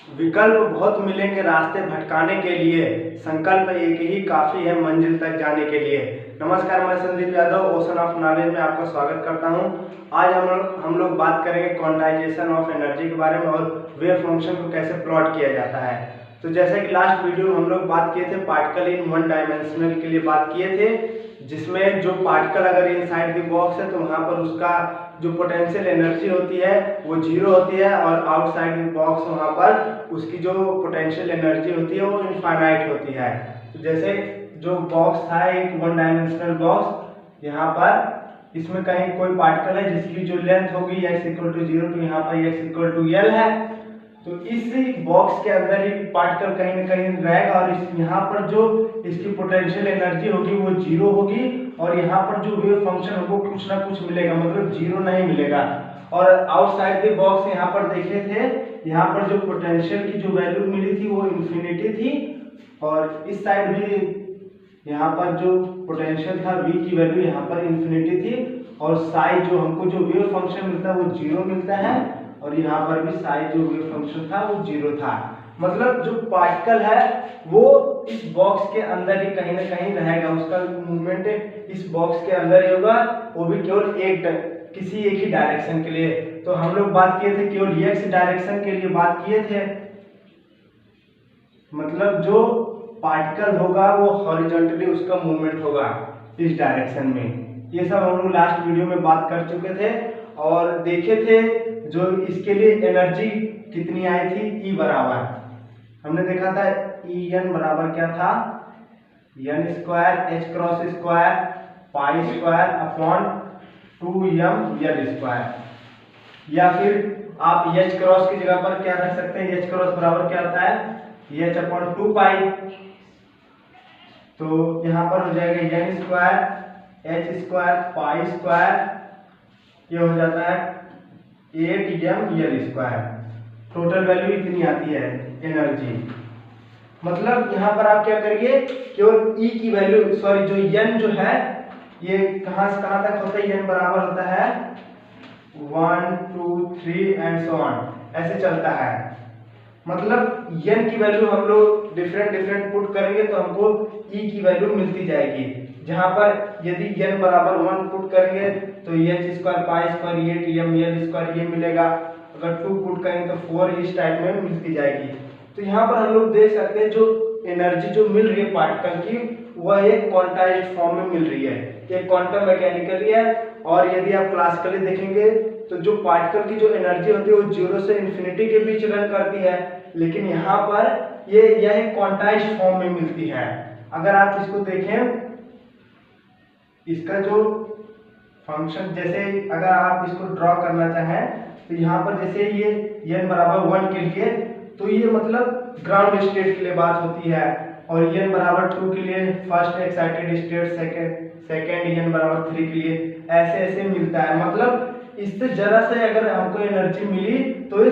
विकल्प बहुत मिलेंगे रास्ते भटकाने के लिए, संकल्प एक ही काफी है मंजिल तक जाने के लिए। नमस्कार, मैं Sandeep Yadav ocean of knowledge में आपका स्वागत करता हूं। आज हम लोग बात करेंगे क्वांटाइजेशन ऑफ एनर्जी के बारे में और वेव फंक्शन को कैसे प्लॉट किया जाता है। तो जैसे कि लास्ट वीडियो में हम लोग बात किए थे पार्टिकल इन वन डायमेंशनल के लिए बात किए थे, जिसमें जो पार्टिकल अगर इनसाइड द बॉक्स है तो वहां पर उसका जो पोटेंशियल एनर्जी होती है वो जीरो होती है और आउटसाइड द बॉक्स वहां पर उसकी जो पोटेंशियल एनर्जी होती है वो इनफाइनाइट होती है। तो जैसे जो बॉक्स था एक वन डायमेंशनल बॉक्स, यहाँ पर इसमें कहीं कोई पार्टिकल है जिसकी जो लेंथ होगी x=0 तो यहाँ पर x=L है। तो इस बॉक्स के अंदर ही पार्टिकल कहीं ना कहीं रहेगा और इस यहाँ पर जो इसकी पोटेंशियल एनर्जी होगी वो जीरो होगी और यहाँ पर जो वेव फंक्शन होगा कुछ ना कुछ मिलेगा, मतलब जीरो नहीं मिलेगा। और आउटसाइड द बॉक्स यहाँ पर देखे थे, यहाँ पर जो पोटेंशियल की जो वैल्यू मिली थी वो इन्फिनिटी थी और इस साइड भी यहाँ पर जो पोटेंशियल था v की वैल्यू यहाँ पर इन्फिनिटी थी और साई जो हमको जो वेव फंक्शन मिलता है वो जीरो मिलता है और यहाँ पर भी साई जो वेव फंक्शन था वो जीरो था। मतलब जो पार्टिकल है वो इस बॉक्स के अंदर ही कहीं ना कहीं रहेगा, उसका मूवमेंट इस बॉक्स के अंदर ही होगा, वो भी केवल किसी एक ही डायरेक्शन के लिए। तो हम लोग बात किए थे केवल x डायरेक्शन के लिए बात किए थे, मतलब जो पार्टिकल होगा वो हॉरिजॉन्टली उसका मूवमेंट होगा इस डायरेक्शन में। ये सब हम लोग लास्ट वीडियो में बात कर चुके थे और देखे थे जो इसके लिए एनर्जी कितनी आई थी, E बराबर हमने देखा था En बराबर क्या था, n² h× pi square upon 2m_L²। या फिर आप h क्रॉस की जगह पर क्या रख सकते हैं, h क्रॉस बराबर क्या होता है h/2 पाई। तो यहाँ पर हो जाएगा n² h² पाई स्क्वायर, ये हो जाता है 8m_L²। टोटल वैल्यू इतनी आती है एनर्जी। मतलब यहाँ पर आप क्या करिए, केवल E की वैल्यू जो n जो है ये कहाँ से कहाँ तक होता है, n बराबर होता है 1 2 3 एंड सो ऑन, ऐसे चलता है। मतलब n की वैल्यू हम लोग डिफरेंट पुट करेंगे तो हमको E की वैल्यू मिलती जाएगी। जहां पर यदि n बराबर 1 पुट करेंगे तो h² पाई स्क्वायर 8m_L² ये मिलेगा, अगर 2 पुट करेंगे तो 4 इस टाइप में मिलती जाएगी। तो यहाँ पर हम लोग देख सकते हैं जो एनर्जी जो मिल रही है पार्टिकल की वह एक क्वांटाइज्ड फॉर्म में मिल रही है, ये क्वांटम मैकेनिकली है। और यदि आप क्लासिकली देखेंगे तो जो पार्टिकल की जो एनर्जी होती है वो 0 से इन्फिनिटी के बीच रन करती है, लेकिन यहाँ पर यह एक क्वांटाइज्ड फॉर्म में मिलती है। अगर आप इसको देखें, इसका जो फंक्शन जैसे अगर आप इसको ड्रॉ करना चाहें तो यहाँ पर जैसे ये n बराबर 1 के लिए तो ये मतलब ग्राउंड स्टेट के लिए बात होती है और n बराबर 2 के लिए first excited state, second n बराबर 3 के लिए ऐसे ऐसे मिलता है। मतलब इससे जरा से अगर हमको एनर्जी मिली तो ये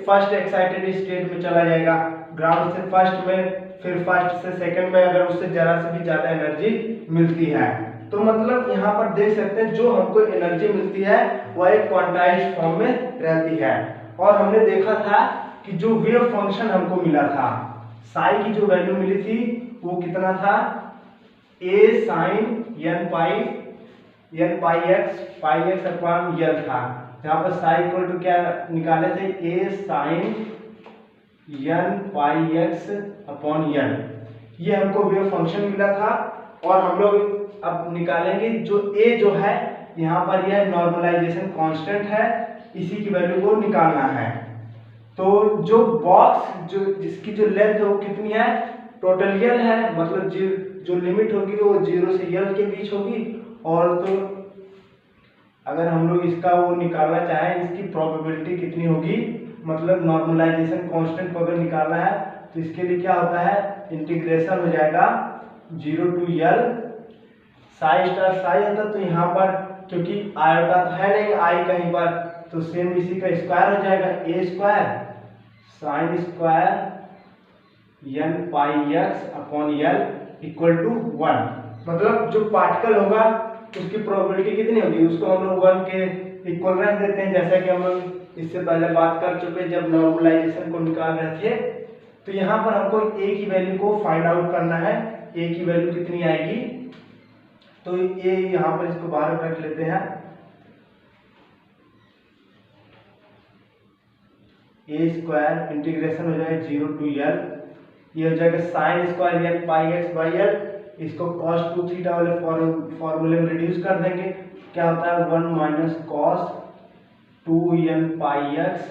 फर्स्ट एक्साइटेड स्टेट में चला जाएगा, ग्राउंड से फर्स्ट में, फिर फर्स्ट से सेकंड में अगर उससे जरा से भी ज्यादा एनर्जी मिलती है। तो मतलब यहाँ पर देख सकते हैं जो हमको एनर्जी मिलती है वह एक क्वांटाइज्ड फॉर्म में रहती है। और हमने देखा था कि जो वेव फंक्शन हमको मिला था, साई की जो वैल्यू मिली थी वो कितना था, a sin n pi x upon L था। यहाँ पर साई इक्वल टू क्या निकाले थे, a sin n pi x upon L, ये हमको वेव फंक्शन मिला था। और हम लोग अब निकालेंगे जो a जो है यहाँ पर यह नॉर्मलाइजेशन कांस्टेंट है, इसी की वैल्यू को निकालना है। तो जो बॉक्स जो जिसकी जो लेंथ है वो कितनी है, टोटल L है, मतलब जो लिमिट होगी वो 0 से L के बीच होगी। और तो अगर हम लोग इसका वो निकालना चाहें इसकी प्रोबेबिलिटी कितनी होगी, मतलब नॉर्मलाइजेशन कांस्टेंट को अगर निकालना है तो इसके लिए क्या होता है, इंटीग्रेशन हो जाएगा 0 to L Sai star Sai होता, तो यहाँ पर क्योंकि आयोटा तो है नहीं आई कहीं पर, तो सेम इसी का स्क्वायर हो जाएगा a² sine square n pi x upon L equal to 1। मतलब जो पार्टिकल होगा उसकी प्रोबेबिलिटी कितनी होगी, उसको हम लोग 1 के इक्वल रख देते हैं, जैसा कि हम लोग इससे पहले बात कर चुके जब नॉर्मलाइजेशन को निकाल रहे थे। तो यहाँ पर हमको ए की वैल्यू को फाइंड आउट करना है, ए की वैल्यू कितनी आएगी। तो ए यहाँ पर इसको बाहर रख लेते हैं, ए स्क्वायर इंटीग्रेशन हो जाएगा 0 to L, ये हो जाएगा sine square N pi X by L, इसको cos 2 थीटा वाले फॉर्मूले में रिड्यूस कर देंगे, क्या होता है 1 माइनस cos 2n पाई एक्स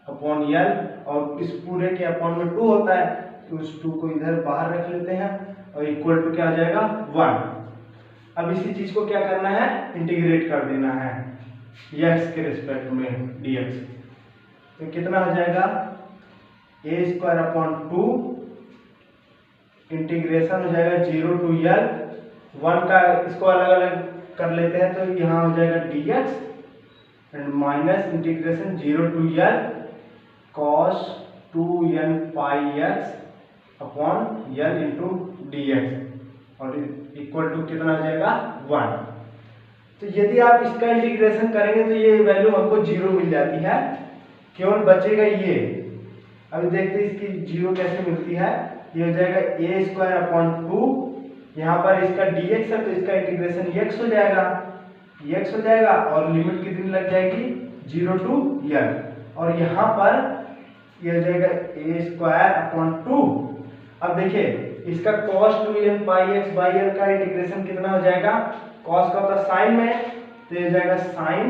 अपॉन एल, और इस पूरे के अपॉन में 2 होता है तो उस 2 को इधर बाहर रख लेते हैं और इक्वल टू क्या आ जाएगा 1। अब इसी चीज को क्या करना है, इंटीग्रेट कर देना है x के रिस्पेक्ट में dx। तो कितना हो जाएगा ए स्क्वायर अपॉन 2 इंटीग्रेशन हो जाएगा 0 to L, 1 का इसको अलग अलग कर लेते हैं तो यहाँ हो जाएगा dx and minus integration 0 to L cos 2n pi x upon L into dx और इक्वल टू कितना हो जाएगा 1। तो यदि आप इसका इंटीग्रेशन करेंगे तो ये वैल्यू हमको 0 मिल जाती है, केवल बचेगा ये। अभी देखते हैं इसकी 0 कैसे मिलती है। ये हो जाएगा ए स्क्वायर अपॉन 2, यहाँ पर इसका dx है तो इसका इंटीग्रेशन x हो जाएगा और लिमिट कितनी लग जाएगी 0 to L, और यहाँ पर ये हो जाएगा ए स्क्वायर अपॉन 2। अब देखिए इसका cos 2n pi X by L का इंटीग्रेशन कितना हो जाएगा, cos का होता है साइन में, तो ये हो जाएगा साइन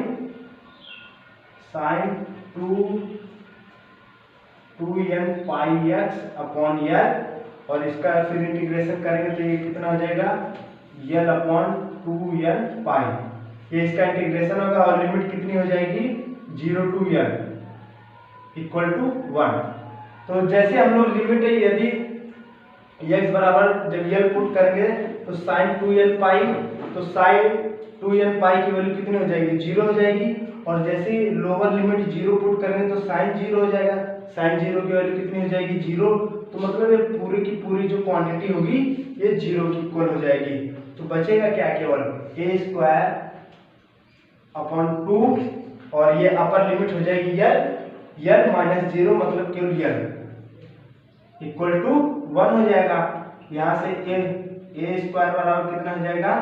2n पाई एक्स अपॉन एल, और इसका फिर इंटीग्रेशन करेंगे तो ये कितना हो जाएगा एल अपॉन 2n पाई, ये इसका इंटीग्रेशन होगा और लिमिट कितनी हो जाएगी 0 to L इक्वल टू 1। तो जैसे हम लोग लिमिट है, यदि x बराबर जब L पुट करेंगे तो साइन 2n पाई, तो साइन 2n पाई की वैल्यू कितनी हो जाएगी 0 हो जाएगी, और जैसे ही लोअर लिमिट 0 पुट करेंगे तो साइन 0 हो जाएगा, साइन 0 की वैल्यू कितनी हो जाएगी 0। तो मतलब ये पूरी की पूरी जो क्वांटिटी होगी ये 0 की इक्वल हो जाएगी। तो बचेगा क्या, केवल ए स्क्वायर अपॉन 2 और ये अपर लिमिट हो जाएगी L माइनस 0 मतलब केवल L इक्वल टू 1 हो जाएगा। यहाँ से ए स्क्वायर बराबर कितना हो जाएगा,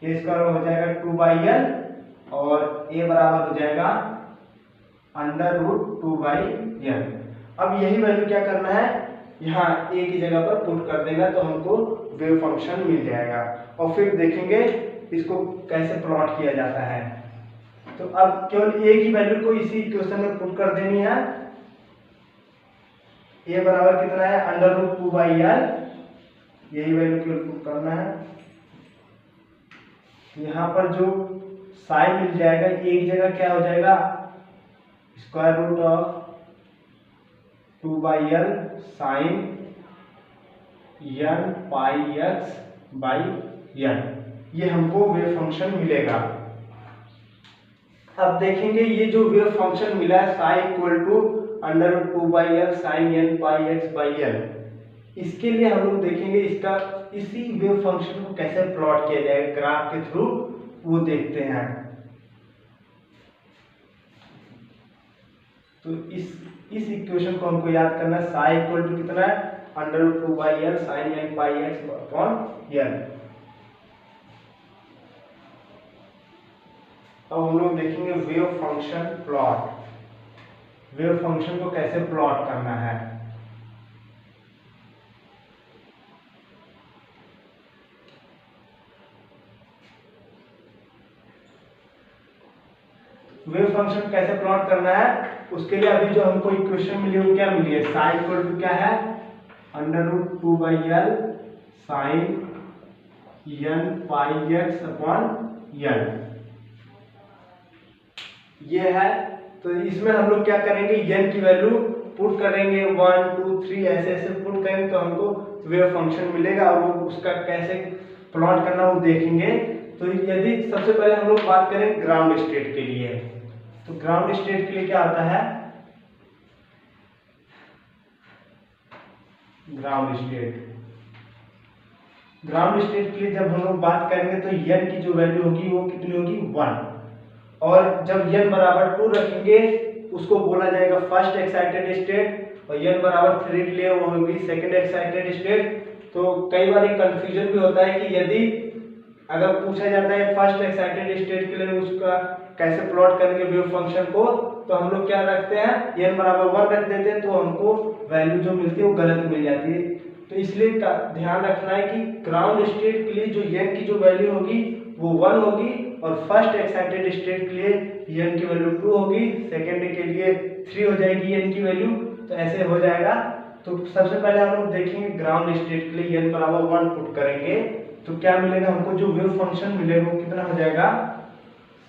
ए स्क्वायर हो जाएगा 2 बाई एल और ए बराबर हो जाएगा अंडर रूट 2 बाई एल। अब यही वैल्यू क्या करना है, यहाँ ए की जगह पर पुट कर देना तो हमको वेव फंक्शन मिल जाएगा, और फिर देखेंगे इसको कैसे प्लॉट किया जाता है। तो अब केवल ए की वैल्यू को इसी इक्वेशन में पुट कर देनी है, ए बराबर कितना है अंडर रूट 2 बाई एल, यही वैल्यू केवल पुट करना है। यहाँ पर जो साइन मिल जाएगा एक जगह क्या हो जाएगा square root of 2 by L sine n pi X by N, ये हमको वेव फंक्शन मिलेगा। अब देखेंगे ये जो वेव फंक्शन मिला है sine equal to under root 2 by L sine n pi X by L, इसके लिए हम लोग देखेंगे इसका इसी वेव फंक्शन को कैसे प्लॉट किया जाएगा ग्राफ के थ्रू, वो देखते हैं। तो इस इक्वेशन को हमको याद करना है, साई इक्वल टू कितना है under root 2 by L sine n pi X upon L. अब हम लोग देखेंगे wave function plot, wave function को कैसे प्लॉट करना है। वेव फंक्शन कैसे प्लॉट करना है उसके लिए अभी जो हमको इक्वेशन मिली है वो क्या मिली है, साइन इक्वल टू क्या है under root 2 by L sine n pi X upon L, ये है। तो इसमें हम लोग क्या करेंगे n की वैल्यू पुट करेंगे 1 2 3 ऐसे ऐसे पुट करेंगे तो हमको वेव फंक्शन मिलेगा, और वो उसका कैसे प्लॉट करना वो देखेंगे। तो यदि सबसे पहले हम लोग बात करें ग्राउंड स्टेट के लिए, तो ग्राउंड स्टेट के लिए क्या होता है, ग्राउंड स्टेट के लिए जब हम लोग बात करेंगे तो n की जो वैल्यू होगी वो कितनी होगी 1, और जब n बराबर 2 रखेंगे उसको बोला जाएगा फर्स्ट एक्साइटेड स्टेट, और n बराबर 3 लिए वो होगी सेकंड एक्साइटेड स्टेट। तो कई बार ये कंफ्यूजन भी होता है कि यदि अगर पूछा जाता है फर्स्ट एक्साइटेड स्टेट के लिए उसका कैसे प्लॉट करेंगे वेव फंक्शन को, तो हम लोग क्या रखते हैं, n बराबर 1 रख देते हैं, तो हमको वैल्यू जो मिलती है वो गलत मिल जाती है। तो इसलिए ध्यान रखना है कि ग्राउंड स्टेट के लिए जो n की जो वैल्यू होगी वो 1 होगी, और फर्स्ट एक्साइटेड स्टेट के लिए n की वैल्यू 2 होगी, सेकेंड के लिए 3 हो जाएगी n की वैल्यू। तो ऐसे हो जाएगा। तो सबसे पहले हम लोग देखेंगे ग्राउंड स्टेट के लिए n बराबर 1 पुट करेंगे तो क्या मिलेगा हमको, जो वेव फंक्शन मिलेगा वो कितना हो जाएगा,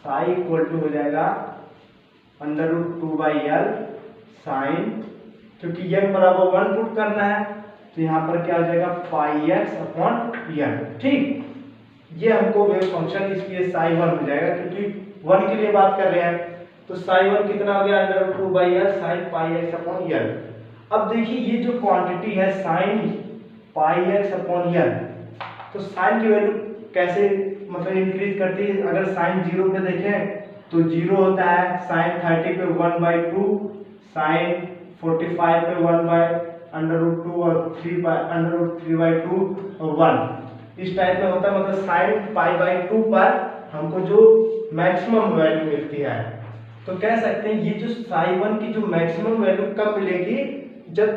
साई इक्वल टू हो जाएगा √2/L साइन, क्योंकि n बराबर 1 पुट करना है तो यहाँ पर क्या हो जाएगा πx/L। ठीक, ये हमको वेव फंक्शन इसलिए साई 1 हो जाएगा क्योंकि 1 के लिए बात कर रहे हैं। तो साई 1 कितना हो गया, √2/L साइन πx/L। अब देखिए ये जो क्वांटिटी है साइन πx/L, तो साइन की वैल्यू कैसे मतलब इंक्रीज करती है। अगर साइन 0 पे देखें तो 0 होता है, साइन 30 पे 1/2, साइन 45 पे 1/√2 और 3/√3/2 और 1 इस टाइप में होता है। मतलब साइन π/2 पर हमको जो मैक्सिमम वैल्यू मिलती है। तो कह सकते हैं ये जो साई 1 की जो मैक्सिमम वैल्यू कब मिलेगी, जब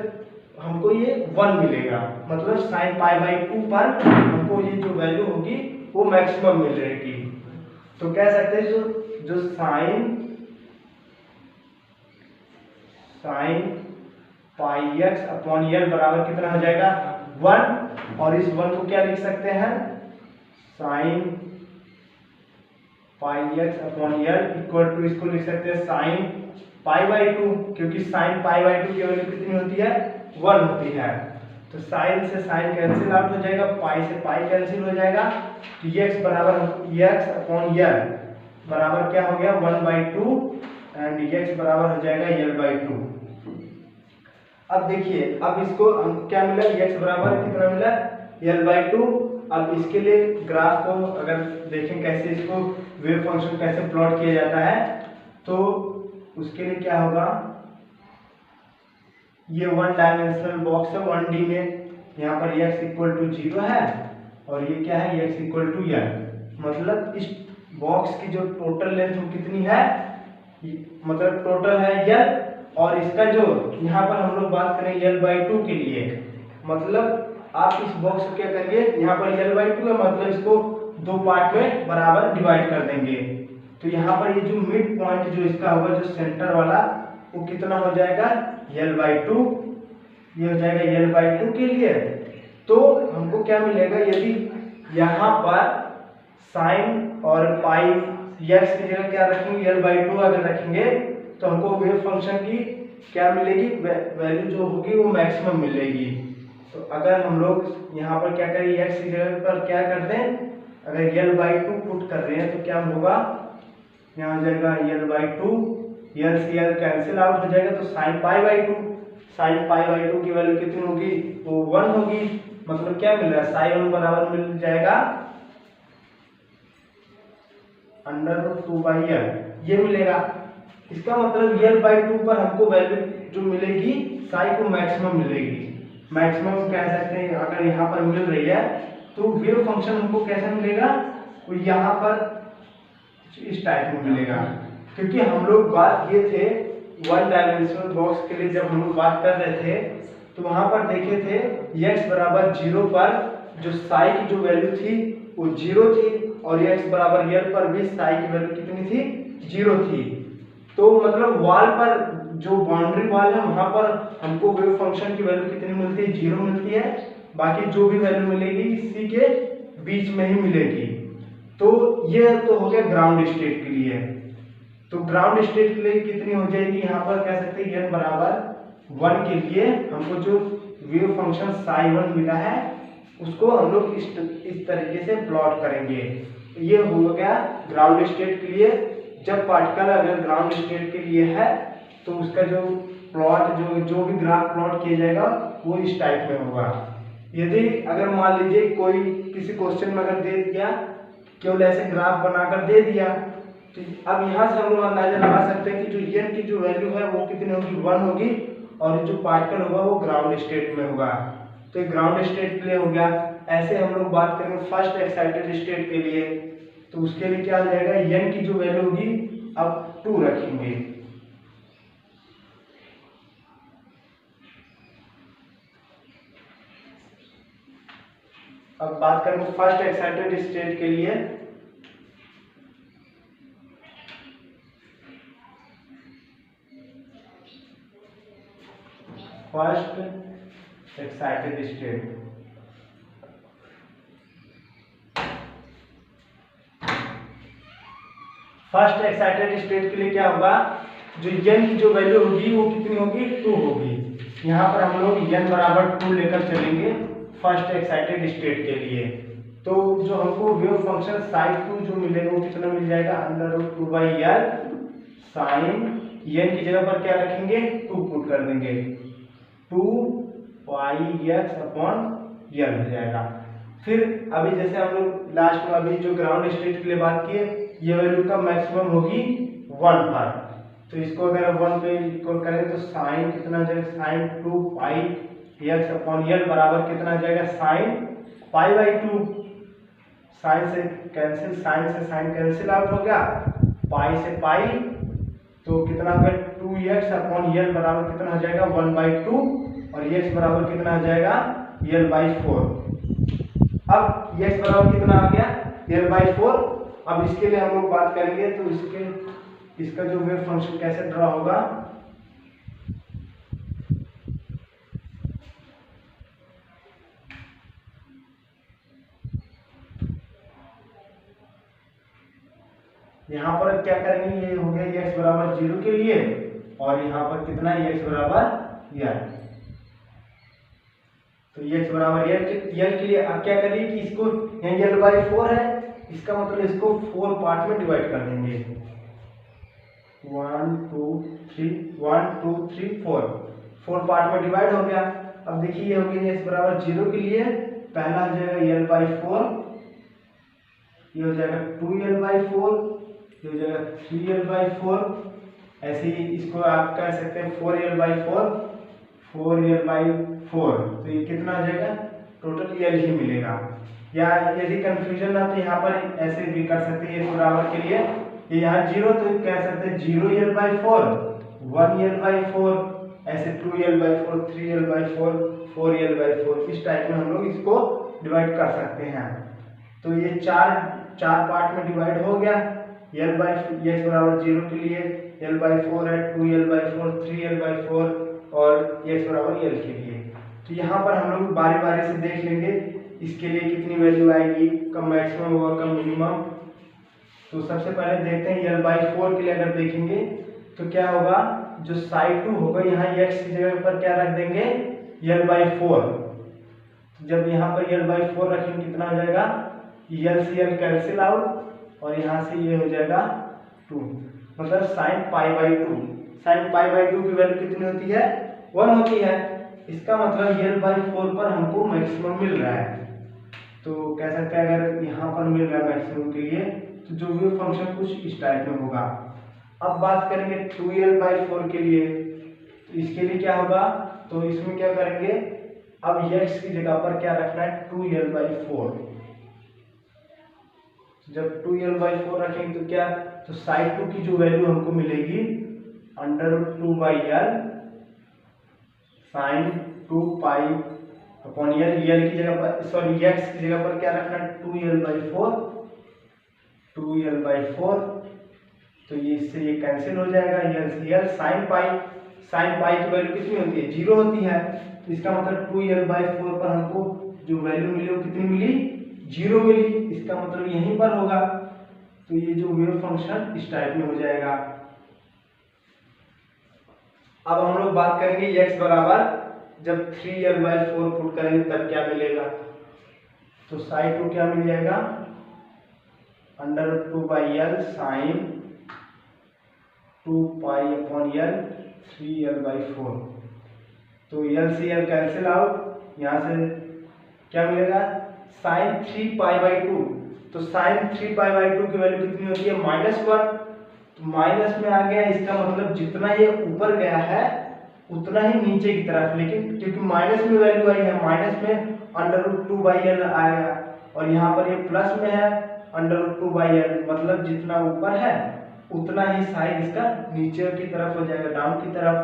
हमको ये 1 मिलेगा, मतलब साइन π/2 पर हमको ये जो वैल्यू होगी वो मैक्सिमम मिल रहेगी। तो कह सकते हैं जो साइन πx/L बराबर कितना हो जाएगा 1, और इस 1 को क्या लिख सकते हैं, साइन πx/L इक्वल टू इसको लिख सकते हैं साइन π/2, क्योंकि साइन π/2 की वैल्यू कितनी होती है, 1 होती है। तो साइन से साइन कैंसिल आउट हो जाएगा, पाई से पाई कैंसिल हो जाएगा, तो x बराबर x/L बराबर क्या हो गया 1/2 एंड x बराबर हो जाएगा L/2। अब देखिए, अब इसको क्या मिला, x बराबर कितना मिला L/2। अब इसके लिए ग्राफ को अगर देखें कैसे इसको वेव फंक्शन कैसे प्लॉट किया जाता है, तो उसके लिए क्या होगा, ये 1 डायमेंशनल बॉक्स है 1D में, यहाँ पर x इक्वल टू 0 है और ये क्या है x इक्वल टू L। मतलब इस बॉक्स की जो टोटल लेंथ वो कितनी है, मतलब टोटल है L, और इसका जो यहाँ पर हम लोग बात करें L/2 के लिए, मतलब आप इस बॉक्स को क्या करेंगे, यहाँ पर L/2 है, मतलब इसको 2 पार्ट में बराबर डिवाइड कर देंगे। तो यहाँ पर ये जो मिड पॉइंट जो इसका होगा, जो सेंटर वाला, वो कितना हो जाएगा L/2, ये हो जाएगा L/2 के लिए। तो हमको क्या मिलेगा, यदि यहाँ पर साइन और पाई x की जगह क्या रखेंगे L/2 अगर रखेंगे, तो हमको वेव फंक्शन की क्या मिलेगी, वैल्यू जो होगी वो मैक्सिमम मिलेगी। तो अगर हम लोग यहाँ पर क्या करें, x की जगह पर क्या कर दें, अगर L/2 पुट कर रहे हैं तो क्या होगा, यहाँ हो जाएगा L/2, L से L कैंसिल आउट हो जाएगा, तो साइन π/2, साइन π/2 की वैल्यू कितनी होगी, वो 1 होगी। मतलब क्या मिल रहा है, साइन 1 बराबर मिल जाएगा √2/L, ये मिलेगा। इसका मतलब L/2 पर हमको वैल्यू जो मिलेगी साई को मैक्सिमम मिलेगी। मैक्सिमम कह सकते हैं, अगर यहाँ पर मिल रही है तो वेव फंक्शन हमको कैसा मिलेगा, वो यहाँ पर इस टाइप में मिलेगा। क्योंकि हम लोग बात किए थे 1 डायमेंशनल बॉक्स के लिए, जब हम लोग बात कर रहे थे तो वहां पर देखे थे x बराबर 0 पर जो साई की जो वैल्यू थी वो 0 थी, और x बराबर L पर भी साई की वैल्यू कितनी थी, 0 थी। तो मतलब वॉल पर जो बाउंड्री वॉल है वहां पर हमको वेव फंक्शन की वैल्यू कितनी मिलती है, 0 मिलती है। बाकी जो भी वैल्यू मिलेगी इसी के बीच में ही मिलेगी। तो ये तो हो गया ग्राउंड स्टेट के लिए। तो ग्राउंड स्टेट के लिए कितनी हो जाएगी, यहाँ पर कह सकते हैं n बराबर 1 के लिए हमको जो वेव फंक्शन साई 1 मिला है उसको हम लोग इस तरीके से प्लॉट करेंगे। ये हो गया ग्राउंड स्टेट के लिए। जब पार्टिकल अगर ग्राउंड स्टेट के लिए है तो उसका जो प्लॉट जो भी ग्राफ प्लॉट किया जाएगा वो इस टाइप में होगा। यदि अगर मान लीजिए कोई किसी क्वेश्चन में अगर दे दिया, केवल ऐसे ग्राफ बनाकर दे दिया, तो अब यहाँ से हम लोग अंदाजा लगा सकते हैं कि जो n की जो वैल्यू है वो कितनी होगी, 1 होगी, और जो पार्टिकल होगा वो ग्राउंड स्टेट में होगा। तो ये ग्राउंड स्टेट के लिए हो गया। ऐसे हम लोग बात करेंगे फर्स्ट एक्साइटेड स्टेट के लिए, तो उसके लिए क्या हो जाएगा, n की जो वैल्यू होगी अब 2 रखेंगे। अब बात करेंगे फर्स्ट एक्साइटेड स्टेट के लिए, first excited state. First excited state के लिए क्या होगा, जो n की जो वैल्यू होगी वो कितनी होगी, 2 होगी। यहाँ पर हम लोग n बराबर 2 लेकर चलेंगे फर्स्ट एक्साइटेड स्टेट के लिए। तो जो हमको वेव फंक्शन साइन 2 जो मिलेगा वो कितना मिल जाएगा, √2/l साइन, n की जगह पर क्या रखेंगे, 2 पुट कर देंगे, 2πx/l हो जाएगा। फिर अभी जैसे हम लोग लास्ट में अभी जो ग्राउंड स्टेट के लिए बात किए, ये वैल्यू का मैक्सिमम होगी 1 पर, तो इसको अगर 1 पे इक्वल करें तो साइन कितना जाएगा, साइन 2πx/l बराबर कितना जाएगा, साइन π/2। साइन से कैंसिल, साइन से साइन कैंसिल आउट हो गया, पाई से पाई, तो कितना हो गया 2x/l बराबर कितना हो जाएगा 1/2, और x बराबर कितना हो जाएगा l/4। अब x बराबर कितना आ गया, l/4। अब इसके लिए हम लोग बात करेंगे, तो इसका जो वेव फंक्शन कैसे ड्रा होगा, यहाँ पर क्या करेंगे, ये हो गया x बराबर 0 के लिए, और यहाँ पर कितना x बराबर l, तो x बराबर l के लिए अब क्या करिए कि इसको यहाँ l/4 है, इसका मतलब इसको 4 पार्ट में डिवाइड कर देंगे, 1 2 3 4 पार्ट में डिवाइड हो गया। अब देखिए ये हो गया x बराबर 0 के लिए, पहला हो जाएगा l/4, ये हो जाएगा 2l/4, ये हो जाएगा 3l/4, ऐसे ही इसको आप कह सकते हैं 4l/4, 4l/4, तो ये कितना आ जाएगा, टोटल l ही मिलेगा। या यदि कंफ्यूजन ना तो यहाँ पर ऐसे भी कर सकते हैं, ये बराबर के लिए ये यहाँ 0 तो कह सकते हैं 0l/4, 1l/4, ऐसे 2l/4, 3l/4, 4l/4, इस टाइप में हम लोग इसको डिवाइड कर सकते हैं। तो ये चार पार्ट में डिवाइड हो गया, x बराबर 0 के लिए l/4 है, 2l/4, 3l/4, और x बराबर l के लिए। तो यहाँ पर हम लोग बारी बारी से देख लेंगे इसके लिए कितनी वैल्यू आएगी, कब मैक्सिमम होगा, कब मिनिमम। तो सबसे पहले देखते हैं l/4 के लिए अगर देखेंगे तो क्या होगा, जो साइड 2 होगा यहाँ x की जगह पर क्या रख देंगे, l/4। जब यहाँ पर l/4 रखेंगे कितना हो जाएगा, l से l कैंसिल आउट, और यहाँ से ये हो जाएगा 2, मतलब साइन π/2। साइन π/2 की वैल्यू कितनी होती है, 1 होती है। इसका मतलब l/4 पर हमको मैक्सिमम मिल रहा है, तो कह सकते हैं अगर यहाँ पर मिल रहा है मैक्सिमम के लिए, तो जो भी फंक्शन कुछ इस टाइप में होगा। अब बात करेंगे 2l/4 के लिए, तो इसके लिए क्या होगा, तो इसमें क्या करेंगे, अब x की जगह पर क्या रखना है, 2l/4। जब 2l/4 रखेंगे तो क्या, तो साइड 2 की जो वैल्यू हमको मिलेगी √2/l साइन 2π/l, l की जगह पर, सॉरी x की जगह पर क्या रखना है, 2l/4, तो ये इससे ये कैंसिल हो जाएगा, l से l, साइन पाई की वैल्यू कितनी होती है, 0 होती है। तो इसका मतलब 2l/4 पर हमको जो वैल्यू मिली वो कितनी मिली, 0 मिली। इसका मतलब यहीं पर होगा, तो ये जो वेव फंक्शन इस टाइप में हो जाएगा। अब हम लोग बात करेंगे x बराबर जब 3l/4 पुट करेंगे तब क्या मिलेगा, तो साइड 2 क्या मिल जाएगा, √2/l साइन 2π/l 3l/4, तो l से l कैंसिल आउट, यहाँ से क्या मिलेगा, साइन 3π/2, तो साइन 3π/2 की वैल्यू कितनी होती है, -1, तो माइनस में आ गया, इसका मतलब जितना ये ऊपर गया है उतना ही नीचे की तरफ, लेकिन क्योंकि माइनस में वैल्यू आई है, माइनस में √2/l आएगा, और यहाँ पर ये प्लस में है √2/l, मतलब जितना ऊपर है उतना ही साइड इसका नीचे की तरफ हो जाएगा, डाउन की तरफ।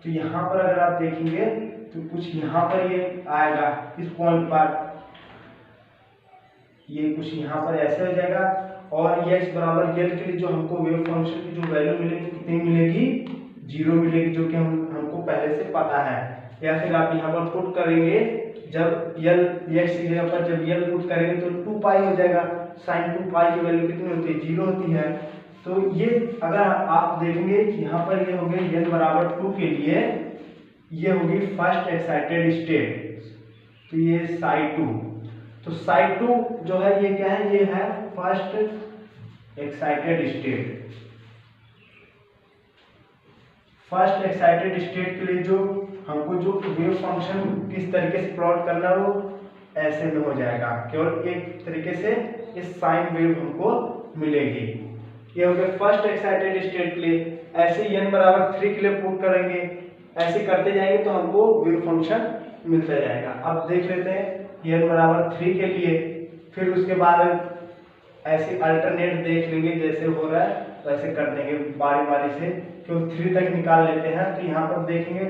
तो यहाँ पर अगर आप देखेंगे तो कुछ यहाँ पर ये आएगा, इस पॉइंट पर ये कुछ यहाँ पर ऐसे हो जाएगा, और x बराबर l के लिए जो हमको वेव फंक्शन की जो वैल्यू मिलेगी कितनी मिलेगी, 0 मिलेगी, जो कि हमको पहले से पता है। या फिर आप यहाँ पर पुट करेंगे, जब l x की जगह पर जब l पुट करेंगे तो 2π हो जाएगा, sin 2π की वैल्यू कितनी होती है, 0 होती है। तो ये अगर आप देखेंगे यहाँ पर ये हो गया n बराबर 2 के लिए ये होगी फर्स्ट एक्साइटेड स्टेट, तो ये psi 2, तो psi 2 जो है ये क्या है, ये है first excited state. First excited state के लिए जो हमको जो वेव फंक्शन किस तरीके से प्लॉट करना है वो ऐसे में हो जाएगा, केवल एक तरीके से इस साइन वेव हमको मिलेगी। ये हो गया फर्स्ट एक्साइटेड स्टेट के लिए। ऐसे n बराबर 3 के लिए पुट करेंगे, ऐसे करते जाएंगे तो हमको वेव फंक्शन मिलता जाएगा। अब देख लेते हैं n बराबर 3 के लिए, फिर उसके बाद ऐसे अल्टरनेट देख लेंगे, जैसे हो रहा है वैसे कर देंगे बारी बारी से, क्योंकि 3 तक निकाल लेते हैं। तो यहाँ पर देखेंगे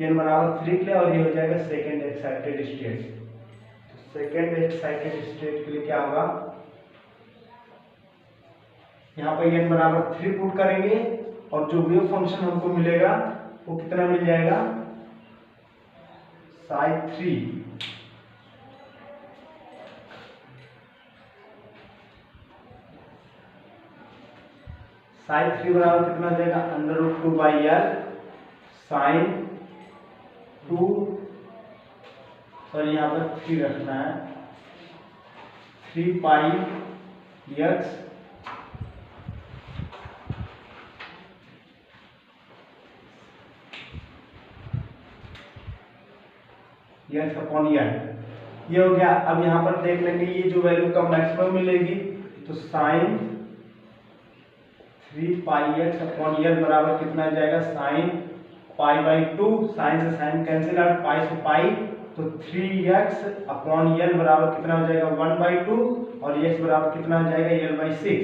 n बराबर 3 के लिए, और ये हो जाएगा second excited state. Second excited state के लिए क्या होगा, यहाँ पर n बराबर 3 पुट करेंगे, और जो वेव फंक्शन हमको मिलेगा वो कितना मिल जाएगा, psi 3। psi 3 बराबर कितना हो जाएगा, √2/l sin 2, और यहाँ पर 3 रखना है, 3πx x/l, ये हो गया। अब यहाँ पर देख लेंगे ये जो वैल्यू का मैक्सिमम मिलेगी, तो sin 3πx/l बराबर कितना आ जाएगा, sin π/2, साइन से साइन कैंसिल आउट, पाई से पाई, तो 3x/l बराबर कितना हो जाएगा, 1/2, और x बराबर कितना हो जाएगा, l/6।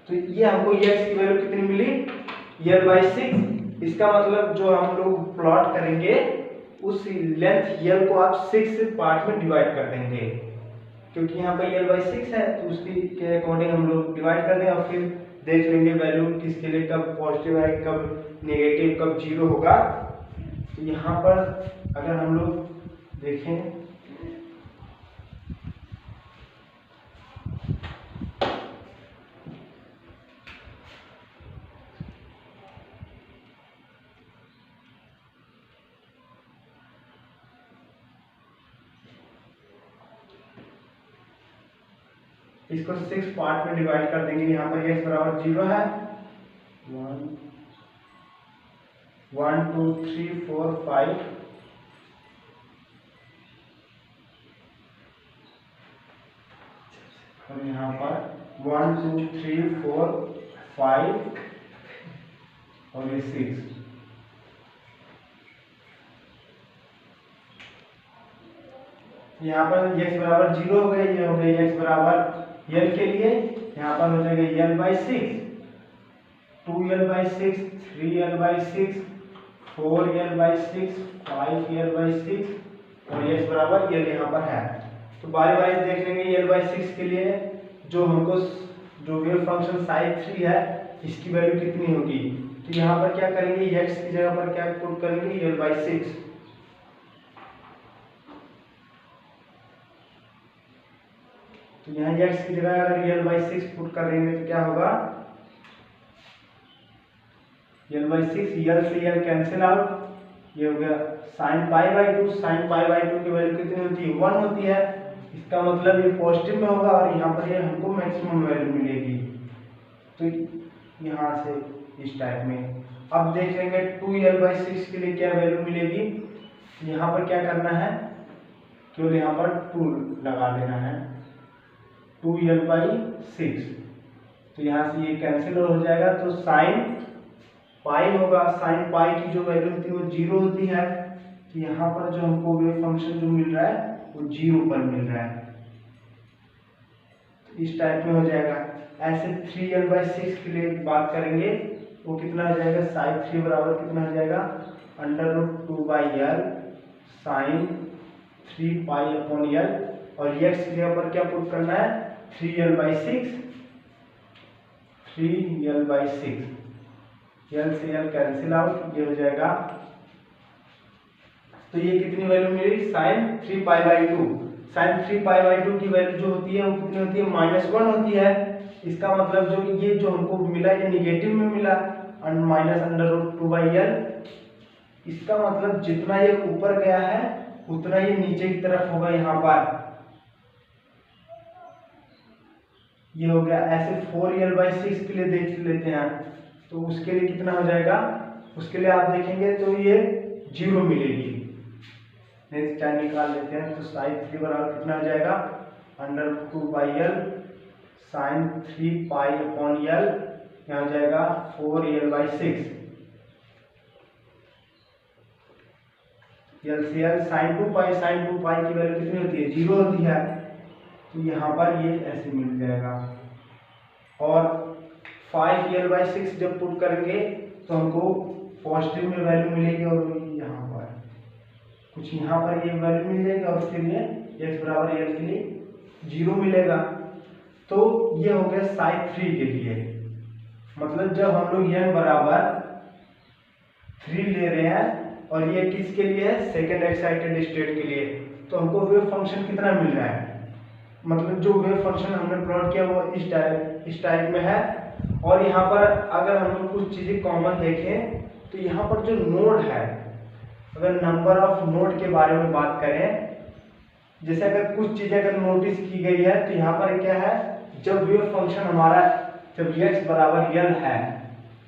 तो ये हमको x की वैल्यू कितनी मिली, l/6। इसका मतलब जो हम लोग प्लॉट करेंगे उस लेंथ l को आप 6 पार्ट में डिवाइड कर देंगे, क्योंकि यहाँ पर l/6 है, तो उसकी के अकॉर्डिंग हम लोग डिवाइड कर दें, और फिर देख लेंगे वैल्यू किसके लिए कब पॉजिटिव है, कब नेगेटिव, कब 0 होगा। तो यहाँ पर अगर हम लोग देखें, इसको 6 पार्ट में डिवाइड कर देंगे। यहाँ पर x बराबर 0 है, 1 2 3 4 5, और यहाँ पर 1 2 3 4 5, और ये 6। यहाँ पर x बराबर 0 हो गया, ये हो गया x बराबर l के लिए, यहाँ पर हो जाएगा l/6, 2l/6, 3l/6, 4l/6, 5l/6, और x बराबर l यहाँ पर है। तो बारी बारी देख लेंगे l/6 के लिए जो हमको जो वेव फंक्शन psi 3 है इसकी वैल्यू कितनी होगी। तो यहाँ पर क्या करेंगे, x की जगह पर क्या पुट करेंगे, l/6। तो यहाँ x की जगह अगर l/6 पुट करेंगे तो क्या होगा, l/6, l से l कैंसिल आउट, ये हो गया sin π/2, sin π/2 की वैल्यू कितनी होती है, 1 होती है। इसका मतलब ये पॉजिटिव में होगा, और यहाँ पर ये हमको मैक्सिमम वैल्यू मिलेगी। तो यहाँ से इस टाइप में अब देख लेंगे 2l/6 के लिए क्या वैल्यू मिलेगी। यहाँ पर क्या करना है, केवल यहाँ पर 2 लगा देना है, 2l/6। तो यहाँ से ये कैंसिल हो जाएगा, तो साइन पाई होगा। साइन पाई की जो वैल्यू होती है वो 0 होती है। तो यहाँ पर जो हमको वेव फंक्शन जो मिल रहा है वो 0 पर मिल रहा है। तो इस टाइप में हो जाएगा। ऐसे 3l/6 के लिए बात करेंगे, वो कितना हो जाएगा, साइन 3 बराबर कितना हो जाएगा, √2/l साइन 3π/l, और x के ऊपर क्या पुट करना है, 3l/6, 3l/6, l से l कैंसिल आउट, ये हो जाएगा। तो ये कितनी वैल्यू मिली, साइन 3π/2। साइन 3π/2 की वैल्यू जो होती है वो कितनी होती है, -1 होती है। इसका मतलब जो ये जो हमको मिला ये निगेटिव में मिला, -√2/l। इसका मतलब जितना ये ऊपर गया है उतना ये नीचे की तरफ होगा। यहाँ पर ये हो गया। ऐसे 4l/6 के लिए देख लेते हैं, तो उसके लिए कितना हो जाएगा, उसके लिए आप देखेंगे तो ये 0 मिलेगी। नेक्स्ट टाइम निकाल लेते हैं, तो साइन 3 बराबर कितना हो जाएगा, √2/l साइन 3π/l, यहाँ हो जाएगा 4l/6, l से l साइन 2π की वैल्यू कितनी होती है, 0 होती है। तो यहाँ पर ये ऐसे मिल जाएगा। और 5l/6 जब पुट करेंगे तो हमको पॉजिटिव में वैल्यू मिलेगी, और यहाँ पर कुछ यहाँ पर ये वैल्यू मिल जाएगी, और उसके लिए x बराबर l के लिए 0 मिलेगा। तो ये हो गया साइन 3 के लिए। मतलब जब हम लोग n बराबर 3 ले रहे हैं, और ये किसके लिए है, सेकेंड एक्साइटेड स्टेट के लिए, तो हमको वेव फंक्शन कितना मिल रहा है, मतलब जो वेव फंक्शन हमने प्लॉट किया वो इस टाइप में है। और यहाँ पर अगर हम लोग कुछ चीजें कॉमन देखें, तो यहाँ पर जो नोड है, अगर नंबर ऑफ नोड के बारे में बात करें, जैसे अगर कुछ चीजें अगर नोटिस की गई है, तो यहाँ पर क्या है, जब वेव फंक्शन हमारा जब x बराबर l है,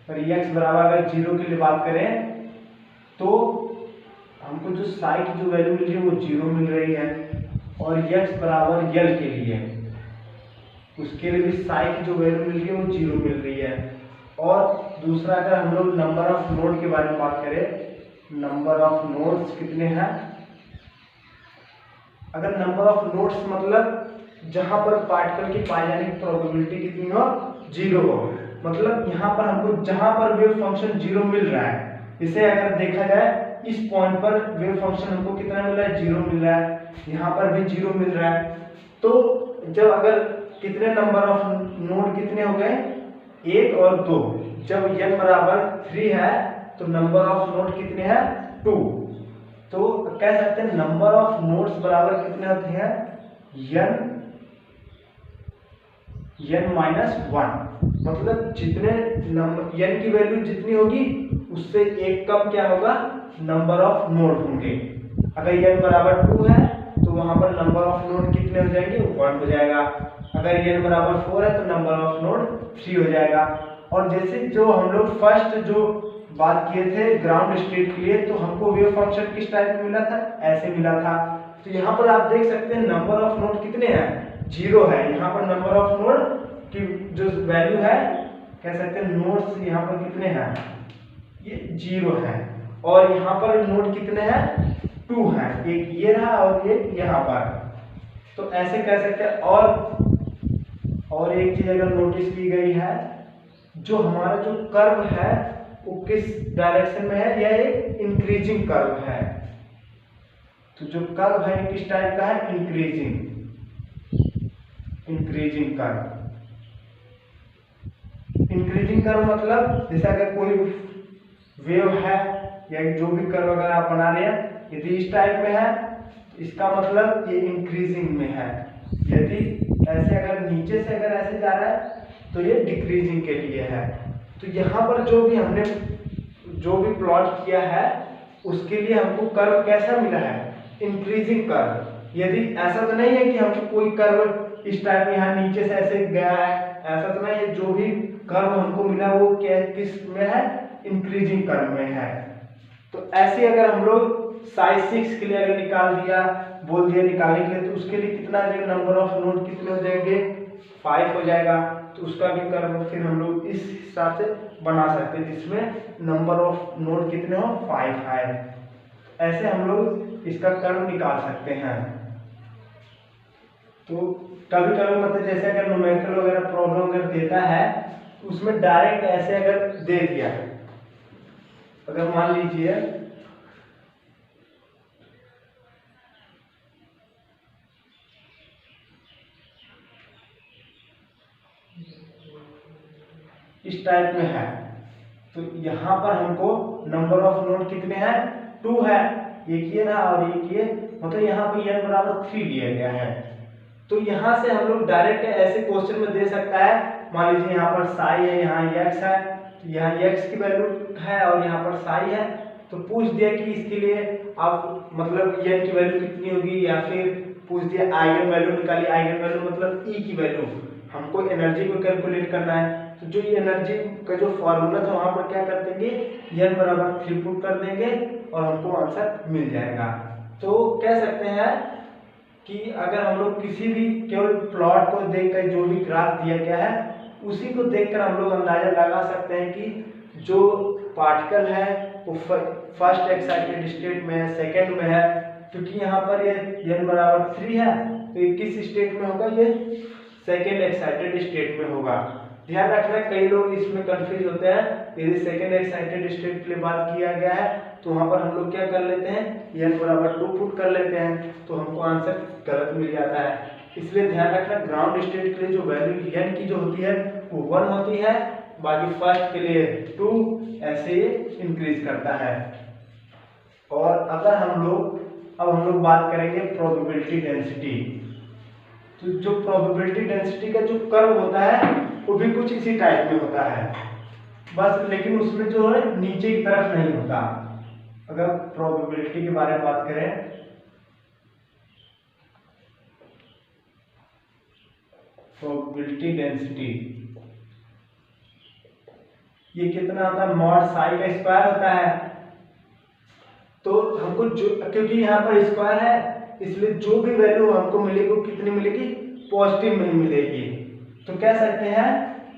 और x बराबर अगर 0 के लिए बात करें, तो हमको जो साई की जो वैल्यू मिल रही है वो 0 मिल रही है। और x बराबर l के लिए, उसके लिए भी साई की जो वैल्यू मिल रही है वो 0 मिल रही है। और दूसरा अगर हम लोग नंबर ऑफ नोड के बारे में बात करें, नंबर ऑफ नोड्स कितने हैं, अगर नंबर ऑफ नोड्स मतलब जहां पर पार्टिकल की पाए जाने की प्रोबेबिलिटी कितनी हो, 0 हो। मतलब यहाँ पर हमको जहां पर वेव फंक्शन 0 मिल रहा है, इसे अगर देखा जाए इस पॉइंट पर वेव फंक्शन हमको कितना मिल रहा है, 0 मिल रहा है, यहाँ पर भी 0 मिल रहा है। तो जब अगर कितने नंबर ऑफ नोड कितने हो गए, 1 और 2, जब n बराबर 3 है तो नंबर ऑफ नोड कितने हैं, 2। तो कह सकते हैं नंबर ऑफ नोड्स बराबर कितने होते हैं, n-1। मतलब जितने नंबर n की वैल्यू जितनी होगी उससे एक कम क्या होगा, नंबर ऑफ नोड होंगे। अगर n बराबर 2 है तो वहां पर नंबर ऑफ नोड कितने हो जाएंगे, 1 हो जाएगा। अगर n बराबर 4 है तो नंबर ऑफ नोड 3 हो जाएगा। और जैसे जो हम लोग फर्स्ट जो बात किए थे ग्राउंड स्टेट के लिए, तो हमको वेव फंक्शन किस टाइप में मिला था, ऐसे मिला था। तो यहाँ पर आप देख सकते हैं नंबर ऑफ नोड कितने हैं, 0 है। यहाँ पर नंबर ऑफ नोड की जो वैल्यू है, कह सकते हैं नोड्स यहाँ पर कितने हैं, ये 0 है। और यहाँ पर नोड कितने हैं, 2 हैं, एक ये रहा और एक यहाँ पर। तो ऐसे कह सकते हैं। और एक चीज अगर नोटिस की गई है, जो हमारा जो कर्व है वो किस डायरेक्शन में है, यह एक इंक्रीजिंग कर्व है। तो जो कर्व है किस टाइप का है, इंक्रीजिंग कर्व। इंक्रीजिंग कर्व मतलब जैसे अगर कोई वेव है या जो भी कर्व अगर आप बना रहे हैं, यदि इस टाइप में है इसका मतलब ये इंक्रीजिंग में है। यदि ऐसे अगर नीचे से अगर ऐसे जा रहा है तो ये डिक्रीजिंग के लिए है। तो यहाँ पर जो भी हमने जो भी प्लॉट किया है उसके लिए हमको कर्व कैसा मिला है, इंक्रीजिंग कर्व। यदि ऐसा तो नहीं है कि हमको कोई कर्व इस टाइप में यहाँ नीचे से ऐसे गया है, ऐसा तो नहीं है। जो भी कर्व हमको मिला वो क्या किस में है, इंक्रीजिंग कर्व में है। तो ऐसे अगर हम लोग साइज 6 के लिए अगर निकाल दिया, बोल दिया निकालने के लिए, तो उसके लिए कितना नंबर ऑफ नोड कितने हो जाएंगे, 5 हो जाएगा। तो उसका भी कर्व फिर हम लोग इस हिसाब से बना सकते हैं जिसमें नंबर ऑफ नोड कितने हो 5 है। ऐसे हम लोग इसका कर्व निकाल सकते हैं। तो कभी कभी मतलब जैसे अगर न्यूमेरिकल वगैरह प्रॉब्लम अगर देता है तो उसमें डायरेक्ट ऐसे अगर दे दिया, अगर मान लीजिए इस टाइप में है तो यहाँ पर हमको नंबर ऑफ नोड कितने हैं 2 है, एक ये रहा और एक ये, मतलब यहाँ पर n बराबर 3 लिया गया है। तो यहाँ से हम लोग डायरेक्ट ऐसे क्वेश्चन में दे सकता है, मान लीजिए यहाँ पर साई है, यहाँ x है, तो यहाँ x की वैल्यू है और यहाँ पर साई है, तो पूछ दिया कि इसके लिए आप मतलब n की वैल्यू कितनी होगी, या फिर पूछ दिया आइगन वैल्यू निकालिए। आइगन वैल्यू मतलब E की वैल्यू, हमको एनर्जी को कैलकुलेट करना है। तो जो ये एनर्जी का जो फॉर्मूला था वहां पर क्या कर देंगे n बराबर 3 पुट कर देंगे और हमको आंसर मिल जाएगा। तो कह सकते हैं कि अगर हम लोग किसी भी केवल प्लॉट को देखकर जो भी ग्राफ दिया गया है उसी को देखकर हम लोग अंदाजा लगा सकते हैं कि जो पार्टिकल है वो फर्स्ट एक्साइटेड स्टेट में है, सेकंड में है, क्योंकि यहाँ पर ये n बराबर 3 है तो ये किस स्टेट में होगा, ये सेकंड एक्साइटेड स्टेट में होगा। ध्यान रखना कई लोग इसमें कंफ्यूज होते हैं, यदि सेकंड एक्साइटेड स्टेट के लिए बात किया गया है तो वहां पर हम लोग क्या कर लेते हैं n बराबर 2 पुट कर लेते हैं तो हमको आंसर गलत मिल जाता है। इसलिए ध्यान रखना ग्राउंड स्टेट के लिए जो वैल्यू n की जो होती है वो 1 होती है, बाकी फर्स्ट के लिए 2, ऐसे ये इंक्रीज करता है। और अगर अब हम लोग बात करेंगे प्रोबेबिलिटी डेंसिटी, तो जो प्रोबेबिलिटी डेंसिटी का जो कर्व होता है वो भी कुछ इसी टाइप में होता है बस, लेकिन उसमें जो है नीचे की तरफ नहीं होता। अगर प्रोबेबिलिटी के बारे में बात करें, प्रोबेबिलिटी डेंसिटी ये कितना होता है, मॉड साई का स्क्वायर होता है। तो हमको जो, क्योंकि यहाँ पर स्क्वायर है इसलिए जो भी वैल्यू हमको मिलेगी वो कितनी मिलेगी, पॉजिटिव में ही मिलेगी। तो कह सकते हैं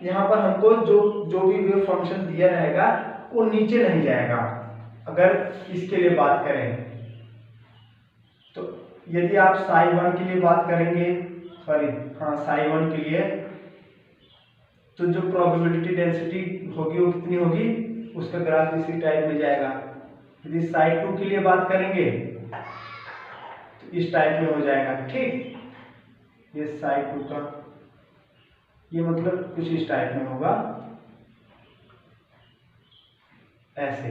यहाँ पर हमको जो भी वेव फंक्शन दिया रहेगा वो नीचे नहीं जाएगा। अगर इसके लिए बात करें तो यदि आप साई 1 के लिए बात करेंगे, साई 1 के लिए, तो जो प्रोबेबिलिटी डेंसिटी होगी वो कितनी होगी, उसका ग्राफ इसी टाइप में जाएगा। यदि साई 2 के लिए बात करेंगे तो इस टाइप में हो जाएगा। ठीक, ये साई 2 का ये मतलब कुछ इस टाइप में होगा, ऐसे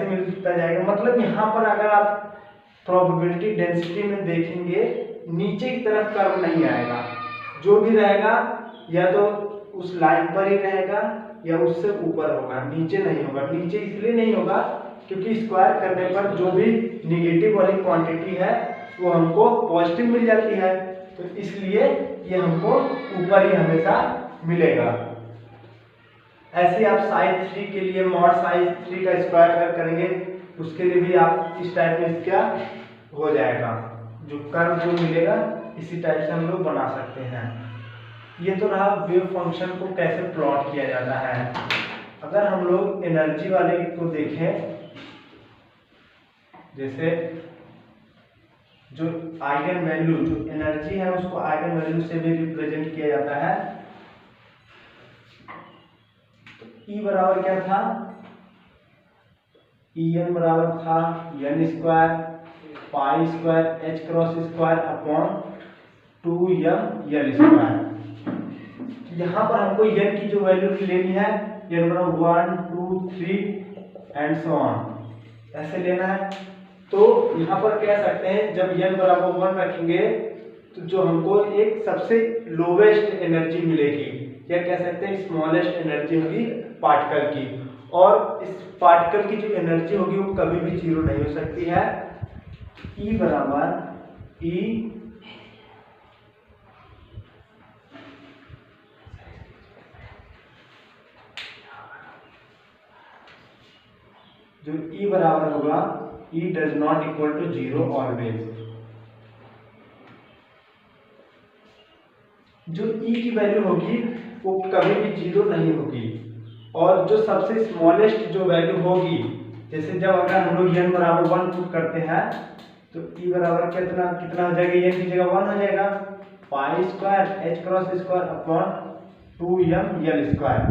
मिलता जाएगा। मतलब यहाँ पर अगर आप प्रोबेबिलिटी डेंसिटी में देखेंगे नीचे की तरफ कर्व नहीं आएगा, जो भी रहेगा या तो उस लाइन पर ही रहेगा या उससे ऊपर होगा, नीचे नहीं होगा। नीचे इसलिए नहीं होगा क्योंकि स्क्वायर करने पर जो भी निगेटिव वाली क्वांटिटी है वो हमको पॉजिटिव मिल जाती है, तो इसलिए ये हमको ऊपर ही हमेशा मिलेगा। ऐसे आप साइन 3 के लिए मॉड साइन 3 का स्क्वायर अगर करेंगे उसके लिए भी आप इस टाइप में क्या हो जाएगा, जो कर्व जो मिलेगा इसी टाइप से हम लोग बना सकते हैं। ये तो रहा वेव फंक्शन को कैसे प्लॉट किया जाता है। अगर हम लोग एनर्जी वाले को देखें, जैसे जो आइगन वैल्यू, जो एनर्जी है उसको आइगन वैल्यू से भी रिप्रेजेंट किया जाता है। तो E बराबर क्या था, En बराबर था n square pi square h cross square upon 2m l square. यहाँ पर हमको n की जो वैल्यू लेनी है n बराबर 1 2 3 एंड सो ऑन, ऐसे लेना है। तो यहाँ पर कह सकते हैं जब n बराबर 1 रखेंगे तो जो हमको एक सबसे लोवेस्ट एनर्जी मिलेगी, या कह सकते हैं स्मॉलेस्ट एनर्जी होगी पार्टिकल की, और इस पार्टिकल की जो एनर्जी होगी वो कभी भी जीरो नहीं हो सकती है। E बराबर E जो E बराबर होगा E does not equal to zero always. जो ई की वैल्यू होगी वो कभी भी जीरो नहीं होगी, और जो सबसे स्मॉलेस्ट जो वैल्यू होगी, जैसे जब अगर हम लोग n बराबर 1 पुट करते हैं तो e बराबर कितना हो जाएगा, n की जगह 1 हो जाएगा, pi square h cross square upon 2m l square.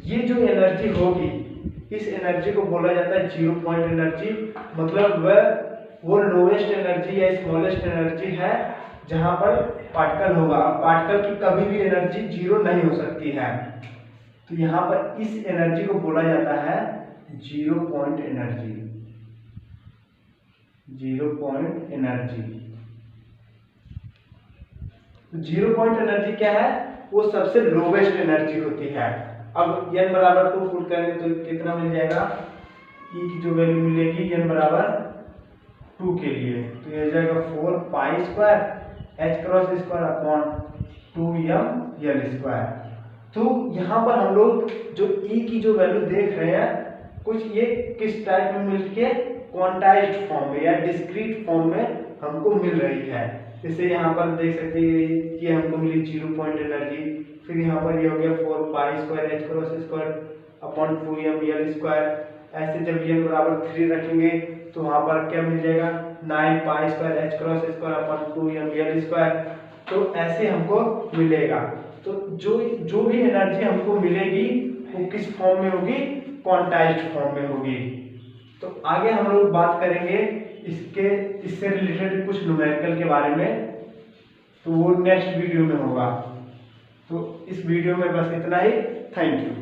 ये जो एनर्जी होगी, इस एनर्जी को बोला जाता है जीरो पॉइंट एनर्जी। मतलब वो लोवेस्ट एनर्जी या स्मॉलेस्ट एनर्जी है जहां पर पार्टिकल होगा। पार्टिकल की कभी भी एनर्जी जीरो नहीं हो सकती है, तो यहाँ पर इस एनर्जी को बोला जाता है zero point energy. Zero point energy, zero point energy क्या है, वो सबसे लोवेस्ट एनर्जी होती है। अब n बराबर 2 पुट करेंगे तो कितना मिल जाएगा, e की जो वैल्यू मिलेगी n बराबर 2 के लिए, तो ये जाएगा 4 pi square h cross square upon 2m l square. तो यहाँ पर हम लोग जो e की जो वैल्यू देख रहे हैं, कुछ ये किस टाइप में मिलके क्वांटाइज्ड फॉर्म में या डिस्क्रीट फॉर्म में हमको मिल रही है। जैसे यहाँ पर देख सकते हैं कि हमको मिली जीरो पॉइंट एनर्जी, फिर यहाँ पर ये हो गया 4 pi square h cross square upon 2m l square. ऐसे जब n बराबर 3 रखेंगे तो वहाँ पर क्या मिल जाएगा, 9 pi square h cross square upon 2m l square. तो ऐसे हमको मिलेगा। तो जो भी एनर्जी हमको मिलेगी वो किस फॉर्म में होगी, क्वांटाइज्ड फॉर्म में होगी। तो आगे हम लोग बात करेंगे इससे रिलेटेड कुछ न्यूमेरिकल के बारे में, तो वो नेक्स्ट वीडियो में होगा। तो इस वीडियो में बस इतना ही। Thank you.